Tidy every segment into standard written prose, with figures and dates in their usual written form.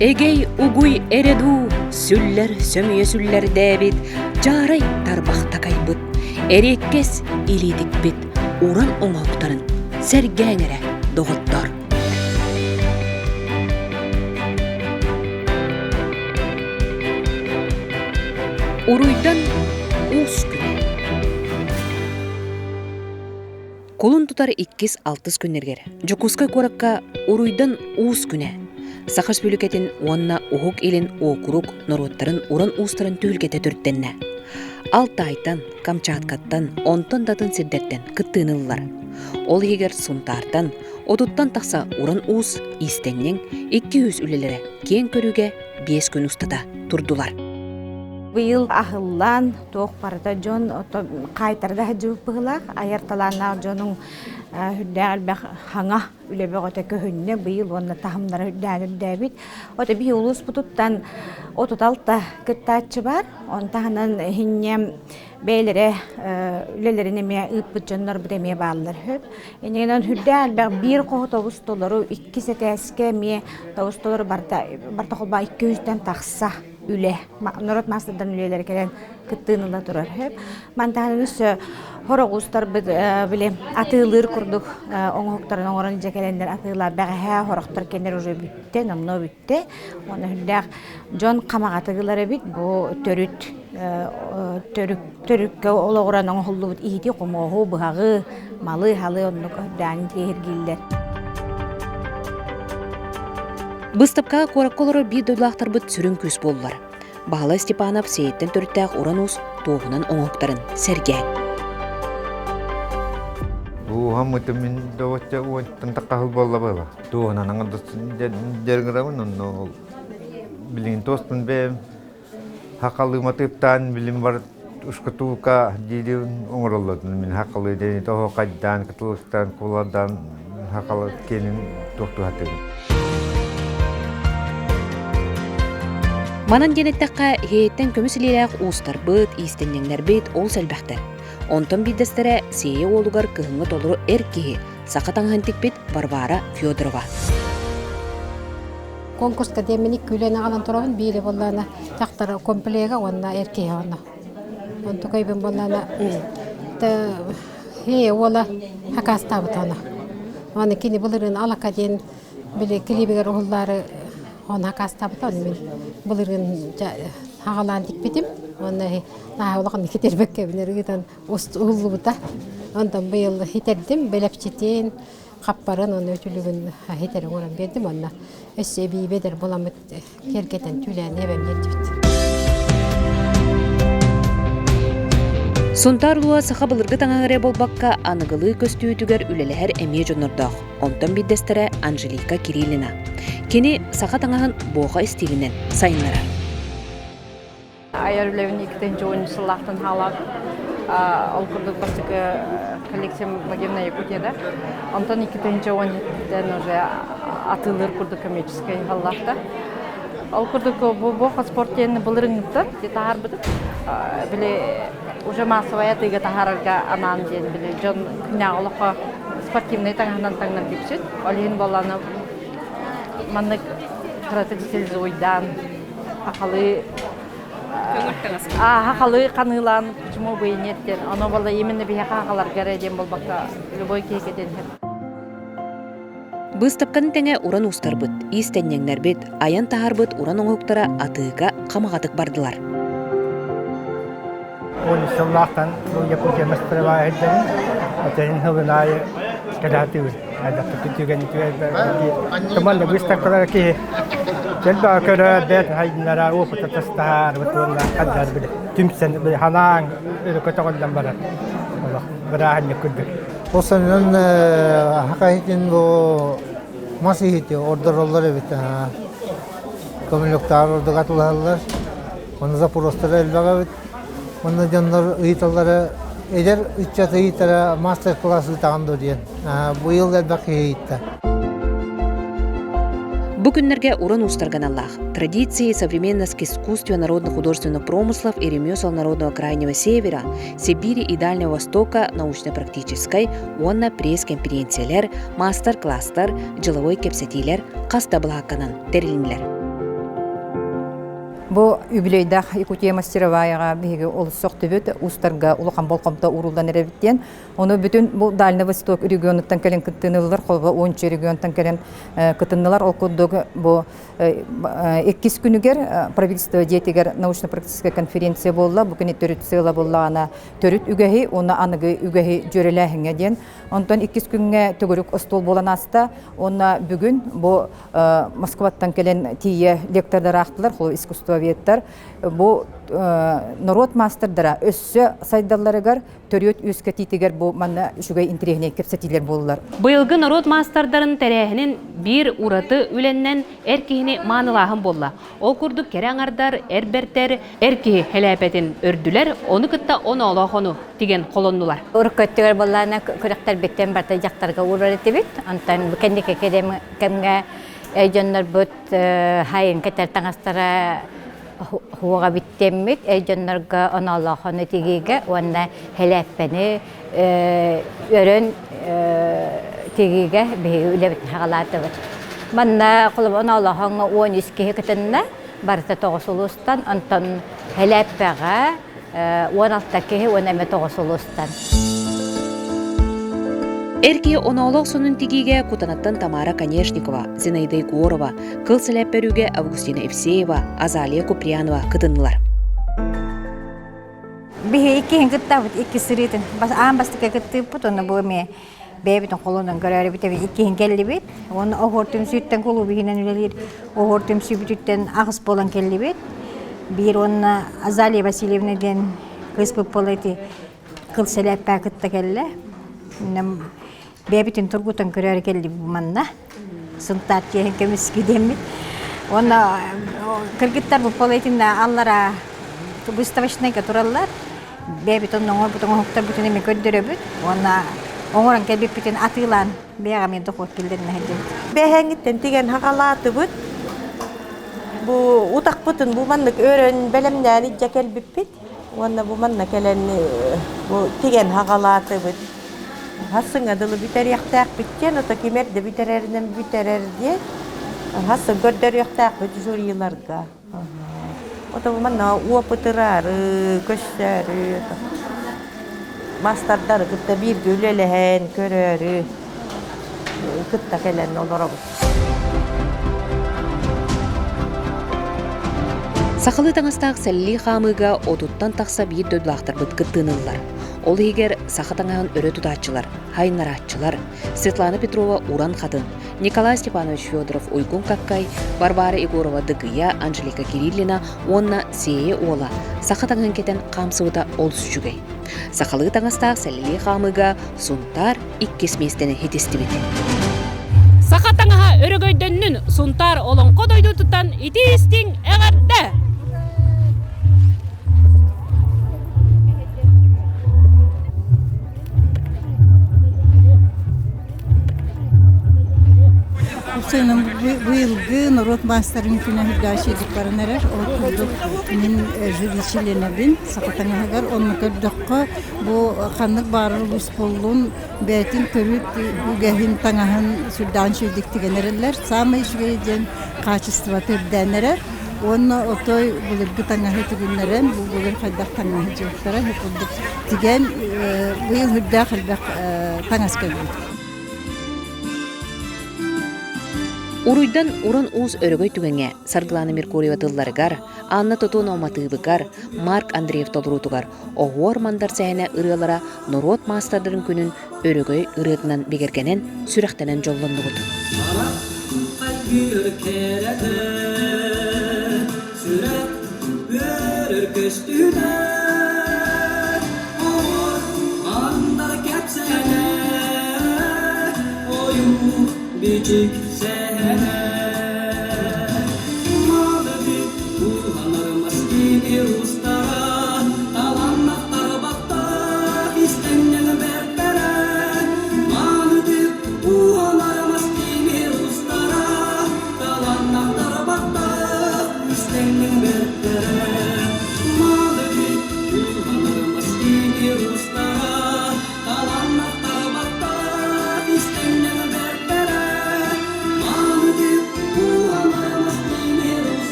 Эгей угуй эреду, сүллер сөмүйе сүллер дәбит, жарай тарбақта кайбыт, эреккес илидик бит, уран оңоқтарын, сәргәңірі доғыттар. Уруйдан уус күнә. Колун тутар 2-6 күннергер. Жокускай коракка уруйдан уус күнә. Сахаш бүлікетін уанна уғук елін окурук нороттарын уран уустарын түйілгеті түрттенне. 6 айтан, Камчаткаттан, 10 датын сирдеттен кыттыынылылар. Ол егер сунтартан, отуттан тақса уран уус истеннен 200 үлелері кен көріге 5 күн устата турдулар. Быйыл ахыллан тоқ барда жон қайтарда жүп бұғылақ, айырталана жонын хүддәғілбәқ хаңа үлебек өте көхінне быйыл онна тахымдары хүддәғілбәбит. Ота бей улус бұтыттан отуталта күттәтші бар, он тахынан хинне бәйлері үлелеріне ме ұппыт жонлар бұдеме бағылар хөп. Енегенен хүддәғілбәқ бір қоғы тоғыз долары, 2 сәтәске ме тоғыз долары барда қолба 200-ден тақса. Үле, норот мастырдан үлелер келен кыттыынылда тұрар хөп. Мантағын үсі хорогустар біле атылыр күрдік оңғықтарын оңырын жекелендер атылар бәғі хорықтар кендер уже бүтте, намно бүтте. Оны хүлдәқ жон қамағатығылары бит, бұл төрікке олығыран оңғылды бұд иеті қомоғу, бұғағы, малы, халы онық өдәнін тегергелдер. Быстапка коракколору бир дойлақтар бұд сүрін күс болулар. Бағала Степанов сейттен түрттәқ уранус тоғынан оңоқтарын сәрген. Бұл хамыты мен доғытча уанттан таққағыл болла байла. Тоғынан аңырдысын жәргірамын, оны білген тостын бәм, хақалығыма тыптан білім бар ұшқытуылқа дейді оңырылдың. Мен хақалы дәне тоғы қайдан, қытылықтан, қоладан хақалы кенін тоқты хатығын. Манан денеттаққа хейттен көмісілерек уыстар бұд, истеннеңлер бет ол сәлбәқтер. Онтан биддестері сее олуғар кығыңы толыру әркеге, сақатаңғантик бет Барбара Федорова. Конкурска деменик күлені алан тұрауын бейді болланы тақтар комплега онна әркеге онна. Онты көйбін болланы хей ола хақастабыт оны. Оны кені бұлырын алақа ден біле кілебегер ұғылдары он хақастабыт оны мен бұлырын хағалан дикпетім. Оны нағылығын кетербекке бінергеден ұлы бұта. Ондан бұйыл хитердім, бәләпчетен, қаппарын оны өтілігін хитерін орын бердім. Оны өсі бейбедер боламыд кергеден түлән әбәм ертіпті. Сонтарлуа саха былырғы таңағыре болбаққа анығылы көстүйітігер үлелер әме жонырдақ. Онтан биддестері Анжелика Кириллина. Кені саха таңағын боға стилінен сайынлара. Айар үлевін 2-ші ойыншылақтың халады. Ол күрдік басықы коллекция Магивна Якутияда. Онтан 2-ші ойыншылықтан уже атылыр күрдік коммерческий халлақта. Ол күрдік боға спорттен бұлырыңыпты, тағар бұдық. Біле уже массовая тыга тахарга анан ден биле жон княгылыкка спортивный таңынан таңнан бипсет. Олин баланы маннык кратексел ойдан акалы акалы канылан почему бы и нет ден. Оно бала именно бия акалар гареден болбакка любой кейкеден. Быстапканы тәңе уран устар бұд, истеннеңнер бет, аян тахар бұд уран оңықтара атыға қамағатық бардылар. Оны сыллақтан Якутия мастырыва әйден, өтенің хылынайы кәдәтіуін. Әдәпті күтіген тұманды бұстақылар ке. Келбі көрі бәт хайдынлара опыты тастар, бұтылына қаддар білі. Түмсен ханаң үрі көтіғылдан барар. Бір ағынны күрдік. Осының хақайытын бұл масихеті ордыролар өбіт. Көміліктар ордық атылғалар. Оны запоростары әлбәға өбіт. Оны жандар ұйыталары әдер үтчаты ұйытары мастер-классы тағанды дейін. Бұйыл әлбәқи ұйытты. Бу күннерге уран устарган Аллах. Традиции современных искусств народно-художественных промыслов и ремесел Народного Крайнего Севера, Сибири и Дальнего Востока научно-практической, онна пресс-конференциялер, мастер-класстар, жыловой кепсетилер, қаста бұлаққанан терілінлер. Бу юбилейдах Якутия мастероваяга биге олсоқ төбөт устарга улахан болқомта урулдан эребиттен. Оны бүтүн бу Дальний Восток регионуттан келен кыттынылар, колба 10 регионтан келен кыттынылар окуддугу бу 2 күнүгер правительство диетигер научно-практическая конференция болла. Бу күнү төрүт сыйла болла ана төрүт үгәһи, оны аныгы үгәһи жөреләһиңе ден. Онтон 2 күнгә төгөрүк остол болан аста. Онна бүгүн бу Москваттан келен тие лектордар ахтылар, хол искусствоведтер. Бу народ мастердара өссө сайдалларыгар төрөт үскө титигер бу манна шугай интерегне кепсетилер болдулар. Быйылгы народ мастардарын тәрәһинин бир ураты үленнен эркихини маанылаһын болла. Ол курдук кераңардар, эрбертер, эркихи хеләпетин өрдүлер, оны кытта оны олохону тиген колоннулар. Уркөттөгөр боллана көрөктөр беттен барта жактарга урар этебит. Антан кендик академия кемге эйжоннор бут хайын кетер таңастара хуга биттеммит эйжоннорга оналохону тигиге онна хелеппени өрөн тигиге үлебит хагалатыбыт. Манна кулуб оналохонга 13 кетенне барта тогосулустан антон хелеппега 16 кеhe онаме тогосулустан. Эрки оноолог сонун тигиге Кутанаттан Тамара Конешникова, Зинаида Егорова, кыл сэлэппэрүүгэ Августина Евсеева, Азалия Куприянова кытыннылар. Бихи икки кыттабыт, икки сырытын. Бастыка кыттыбыт, оны бұл ме бэбитін қолынан көрәрі бітебін икки келли бит. Оны оғыртым сүйттен қолу бихинен үлелер, оғыртым сүйттен ағыс болан келли бит. Бір оны Азалия Васильевнаден кыз бұп болайты кыл сэлэппэ кытта келли. Бэбитин тургутан көрөр келди манна. Сунтат кеһен кемис кидемит. Она кыргыттар бу полетинда аллара выставочныйга тураллар. Бэбитин оңор бутун хоктар бутун эме көддөрөбүт. Она оңоран келбипитин атылан бега мен дохот келдерне хедим. Бэһэнгиттен тиген хагалаатыбыт. Бу утак бутун бу маннык өрөн белемнәни жакелбиппит. Она бу манна келен бу тиген хагалаатыбыт. Хасын адылы битер яқтақ біткен, ота кемерді битерерінен битерерде. Хасын көрдер яқтақ біт журиларға. Ота бұманна уапытырары, көштері. Мастардары күтті бір гүлеліген, көрері. Күтті келен олара бұд. Сақылы таңастақ сәлі қамыға отуттан тақса бір дөділақтар бұд кыттынылар. Ол егер сақытаңағын өрі тұтатчылар, хайнаратчылар, Светлана Петрова уран қатын, Николай Степанович Федоров Ойгун Каккай, Барбара Егорова Дыгыя, Анжелика Кириллина, онна Сее Ола, сақытаңын кетен қамсыуыда ол сүжігей. Сақылы таңастақ сәлі қамыға сунтар иккес местені хетесті беті. Сақытаңаға өрігөйденнің сунтар олон қодойды тұтан итистің әғарда. Senin bu yılgı narod masterın güne hüddaşedik barınarar. O kurduk min jüriçilerine bin. Sakatana hagar onu kördükka bu kanlık barır uspolun betin körüt ügehin tanahın sürdan şevdikti genereller. Sama işgeyden kaçıstıva tördenerer. Onu otoy bulurgu tanahı tügünleren bu bulur kaydak tanahı cevaplara hep olduk. Tigen bu yıl hüdda kaydak tangas kördük. Уруйдан уран уус өрөгөй түгенге Сарглана Меркурьева тылларыгар, Анна Тотон Оматыбыгар, Марк Андреев толрутугар, оғуар мандар сәйіне ырыалара народ мастардарын күнін өрөгөй ырыатынан бегергенен сүрәқтенен жолланды бұд.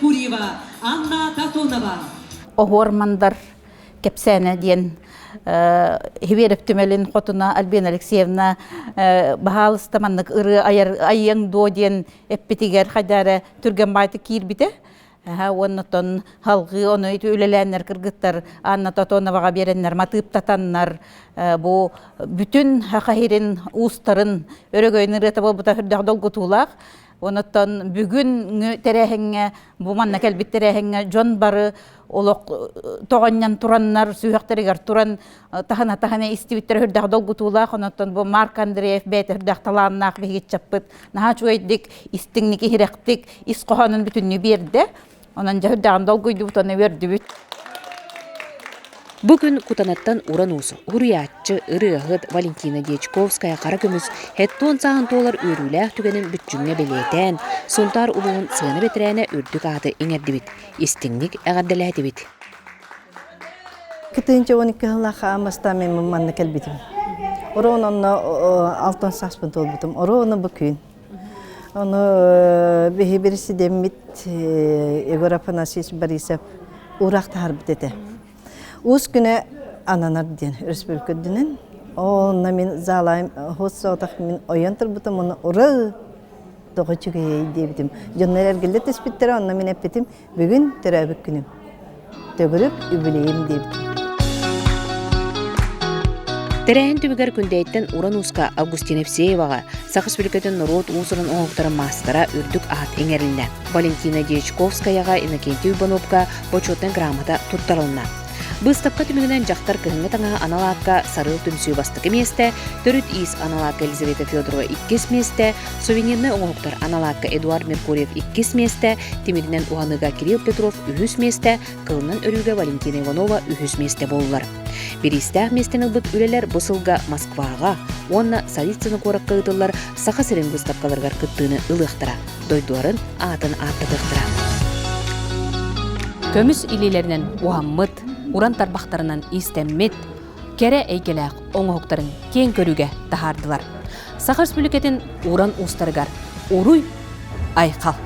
Меркурьева, Анна Татонова. Охормандар кепсәне диен Хиверев түмелин хотуна Альбина Алексеевна бахалыстаманнык ыры айяң до диен эппетигер хадары түрген байты кирбите. Оннотон халгы оны үлеләннәр кыргыттар Анна Татоновага береннәр матып татаннар бу бүтүн хакаһирин устарын өрөгөйнү рета болбута хүрдәк долгутулак. Онотон бүгүн терәһеңе бу манна келбит терәһеңе жон бары олок тоғаннан тураннар сүйәктерегер туран тахана истибиттер хүрдәк долгутулак. Онотон бу Марк Андреев бәйт хүрдәк таланнак бигит чаппыт наха чуйдик истиңники хиректик исқоханын бүтүннү берде. Онан жаһырдаган долгуйду бутаны бердибит. Бүгүн кутанаттан уран уусу хуруяччы ырыахыт Валентина Дьячковская кара көмүс хеттон саан толар өрүлээх түгенин бүтчүңне белетен сунтар улуун сыаны бетирээне үрдүк ааты иңердибит истиңник эгерделээдибит. Кытынча 12 хылаха амаста мен манна келбитим. Орононно алтын саспын толбутум. Ороно бүкүн. Оны бирisi деммит Егор Афанасьевич Борисов уракта харбитете. Уз күнө ананар ден республикадынын. Онна мен залайым хоссотак мен оянтыр бутум оны уры тогочугей дебитим. Жоннер эргелде теспиттер онна мен эппетим бүгүн төрөбүк күнүм. Төгүрүп үбүлейим дебитим. Терәһин түбігер күндәйттен уран уска Августина Евсееваға Сахас бүлікетін народ уусырын оңықтары мастара үрдік ат эңерілді. Валентина Дьячковскаяға Иннокентий Ивановка почетный грамота туттарылына. Быстапқа түмігінен жақтар кығыңы таңа аналааққа сарыл түмсүй бастықы месте, төрүт ис аналааққа Елизавета Федорова 2 месте, сувенирный оңықтар аналааққа Эдуард Меркурьев 2 месте, Тимиринен Уаныга Кирилл Петров 3 месте, кылынан өрүге Валентина Иванова 3 месте болулар. Беристәк местен ылбыт үлелер бұсылға Москваға, онна Салицыны қораққа ұтылар сақасырын бұстапқаларғар күттіні ылықтыра, дойдуарын атын аттығықтыра. Көміс илелерінен уаммыт, уран тарбақтарынан истеммет, кәрі әйкеләқ оңғықтарын кен көріге тахардылар. Сахарс бүлікетін уран ұстарғар, уруй айқал.